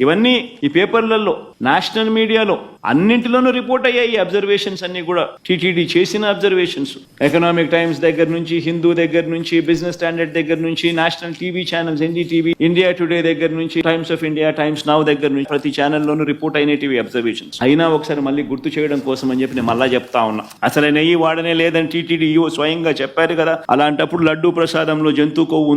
ఇవన్నీ ఈ పేపర్లలో, నేషనల్ మీడియాలో అన్నింటిలోనూ రిపోర్ట్ అయ్యాయి. అబ్జర్వేషన్స్ అన్ని కూడా టీటీడీ చేసిన అబ్జర్వేషన్స్. ఎకనామిక్ టైమ్స్ దగ్గర నుంచి, హిందూ దగ్గర నుంచి, బిజినెస్ స్టాండర్డ్ దగ్గర నుంచి, national TV channels NDTV, India today దగ్గర నుంచి, times of India, times now దగ్గర నుంచి ప్రతి ఛానల్లోనూ రిపోర్ట్ అయినవి అబ్జర్వేషన్స్. అయినా ఒకసారి మళ్ళీ గుర్తు చేయడం కోసం అని చెప్పి నేను మళ్ళా చెప్తా ఉన్నా, అసలు నెయ్యి వాడనే లేదని టీటీడీ స్వయంగా చెప్పారు కదా. అలాంటప్పుడు లడ్డూ ప్రసాదంలో జంతు కొవ్వు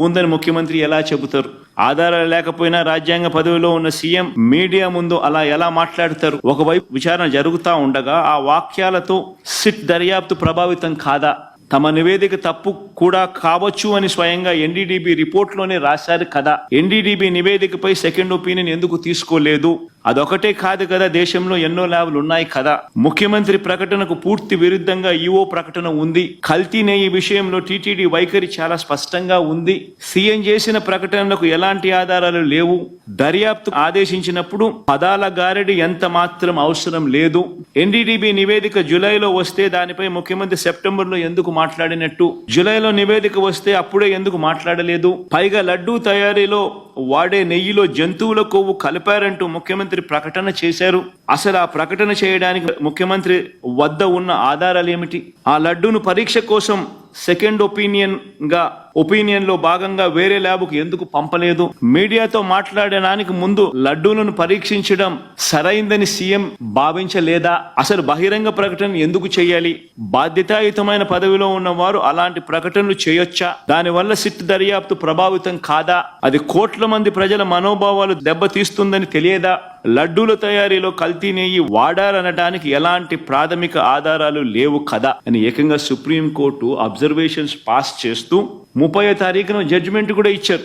ఉందని ముఖ్యమంత్రి ఎలా చెబుతారు? ఆధారాలు లేకపోయినా రాజ్యాంగ పదవిలో ఉన్న సీఎం మీడియా ముందు అలా ఎలా మాట్లాడతారు? ఒకవైపు విచారణ జరుగుతా ఉండగా ఆ వాక్యాలతో సిట్ దర్యాప్తు ప్రభావితం కాదా? తమ నివేదిక తప్పు కూడా కావచ్చు అని స్వయంగా ఎన్డీడీబీ రిపోర్ట్లోనే రాశారు కదా. ఎన్డీడీబీ నివేదికపై సెకండ్ ఒపీనియన్ ఎందుకు తీసుకోలేదు? అదొకటే కాదు కదా, దేశంలో ఎన్నో ల్యాబ్లు ఉన్నాయి కదా. ముఖ్యమంత్రి ప్రకటనకు పూర్తి విరుద్ధంగా ఈఓ ప్రకటన ఉంది. కల్తీ నెయ్యి విషయంలో టీటీడీ వైఖరి చాలా స్పష్టంగా ఉంది. సీఎం చేసిన ప్రకటనలకు ఎలాంటి ఆధారాలు లేవు. దర్యాప్తు ఆదేశించినప్పుడు పదాల గారడి ఎంత మాత్రం అవసరం లేదు. ఎన్డీడీబీ నివేదిక జూలైలో వస్తే దానిపై ముఖ్యమంత్రి సెప్టెంబర్లో ఎందుకు మాట్లాడినట్టు? జూలైలో నివేదిక వస్తే అప్పుడే ఎందుకు మాట్లాడలేదు? పైగా లడ్డూ తయారీలో వాడే నెయ్యిలో జంతువుల కొవ్వు కలిపారంటూ ముఖ్యమంత్రి ప్రకటన చేశారు. అసలు ఆ ప్రకటన చేయడానికి ముఖ్యమంత్రి వద్ద ఉన్న ఆధారాలు ఏమిటి? ఆ లడ్డూను పరీక్ష కోసం సెకండ్ ఒపీనియన్ లో భాగంగా వేరే ల్యాబ్కు ఎందుకు పంపలేదు? మీడియాతో మాట్లాడడానికి ముందు లడ్డూలను పరీక్షించడం సరైందని సీఎం భావించలేదా? అసలు బహిరంగ ప్రకటన ఎందుకు చేయాలి? బాధ్యతాయుతమైన పదవిలో ఉన్నవారు అలాంటి ప్రకటనలు చేయొచ్చా? దానివల్ల సిట్ దర్యాప్తు ప్రభావితం కాదా? అది కోట్ల మంది ప్రజల మనోభావాలు దెబ్బతీస్తుందని తెలియదా? లడ్డూల తయారీలో కల్తీ నెయ్యి వాడారనడానికి ఎలాంటి ప్రాథమిక ఆధారాలు లేవు కదా అని ఏకంగా సుప్రీంకోర్టు అబ్జర్వేషన్స్ పాస్ చేస్తూ 30వ తారీఖున జడ్జిమెంట్ కూడా ఇచ్చారు.